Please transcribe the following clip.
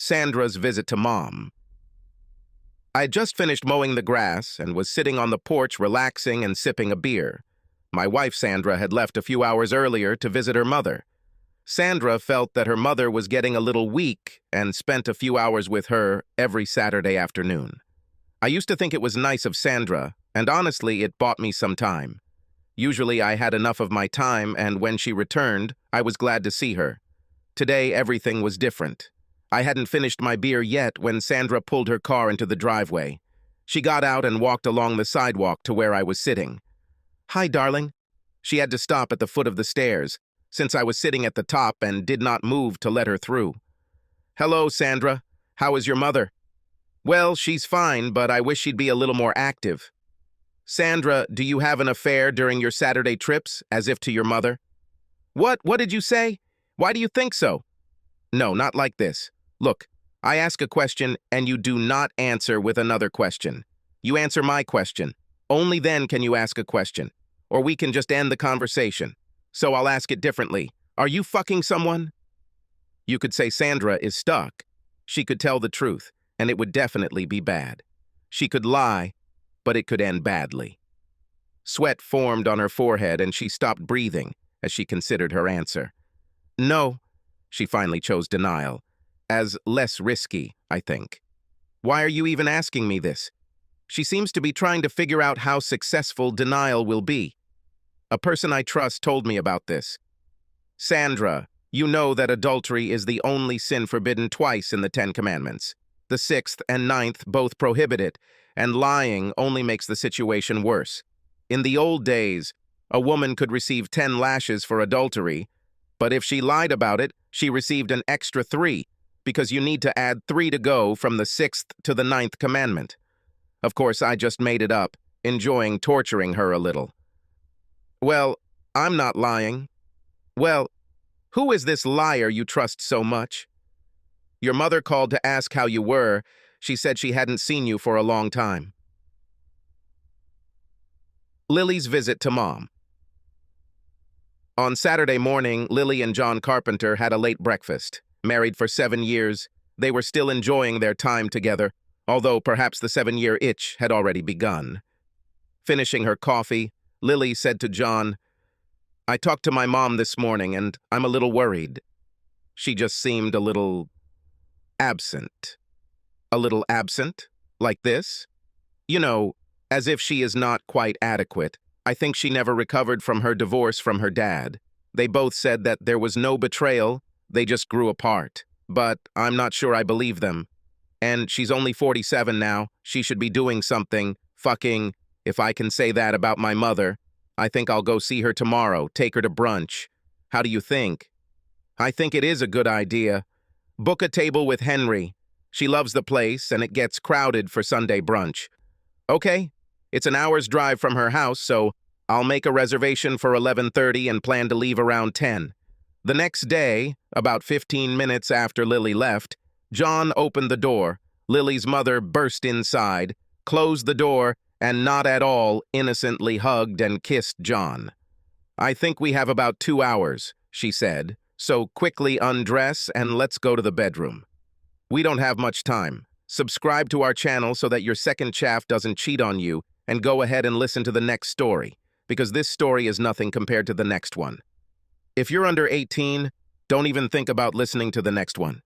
Sandra's visit to Mom. I had just finished mowing the grass and was sitting on the porch relaxing and sipping a beer. My wife Sandra had left a few hours earlier to visit her mother. Sandra felt that her mother was getting a little weak and spent a few hours with her every Saturday afternoon. I used to think it was nice of Sandra, and honestly, it bought me some time. Usually I had enough of my time, and when she returned, I was glad to see her. Today, everything was different. I hadn't finished my beer yet when Sandra pulled her car into the driveway. She got out and walked along the sidewalk to where I was sitting. "Hi, darling." She had to stop at the foot of the stairs, since I was sitting at the top and did not move to let her through. "Hello, Sandra. How is your mother?" "Well, she's fine, but I wish she'd be a little more active." "Sandra, do you have an affair during your Saturday trips, as if to your mother?" What did you say? Why do you think so?" "No, not like this. Look, I ask a question and you do not answer with another question. You answer my question. Only then can you ask a question. Or we can just end the conversation. So I'll ask it differently. Are you fucking someone?" You could say Sandra is stuck. She could tell the truth, and it would definitely be bad. She could lie, but it could end badly. Sweat formed on her forehead and she stopped breathing as she considered her answer. "No," she finally chose denial, as less risky, I think. "Why are you even asking me this?" She seems to be trying to figure out how successful denial will be. "A person I trust told me about this." "Sandra, you know that adultery is the only sin forbidden twice in the 10 Commandments. The 6th and 9th both prohibit it, and lying only makes the situation worse. In the old days, a woman could receive 10 lashes for adultery, but if she lied about it, she received an extra 3, because you need to add 3 to go from the 6th to the 9th commandment. Of course, I just made it up, enjoying torturing her a little." "Well, I'm not lying." "Well, who is this liar you trust so much?" "Your mother called to ask how you were. She said she hadn't seen you for a long time." Lily's visit to Mom. On Saturday morning, Lily and John Carpenter had a late breakfast. Married for 7 years, they were still enjoying their time together, although perhaps the 7-year itch had already begun. Finishing her coffee, Lily said to John, "I talked to my mom this morning and I'm a little worried. She just seemed a little absent." "A little absent? Like this?" "You know, as if she is not quite adequate. I think she never recovered from her divorce from her dad. They both said that there was no betrayal, they just grew apart. But I'm not sure I believe them. And she's only 47 now. She should be doing something, fucking, if I can say that about my mother. I think I'll go see her tomorrow, take her to brunch. How do you think?" "I think it is a good idea. Book a table with Henry. She loves the place and it gets crowded for Sunday brunch." "Okay. It's an hour's drive from her house, so I'll make a reservation for 11:30 and plan to leave around 10. The next day, about 15 minutes after Lily left, John opened the door. Lily's mother burst inside, closed the door, and not at all innocently hugged and kissed John. "I think we have about 2 hours, she said, "so quickly undress and let's go to the bedroom." "We don't have much time. Subscribe to our channel so that your second chaff doesn't cheat on you, and go ahead and listen to the next story, because this story is nothing compared to the next one. If you're under 18, don't even think about listening to the next one.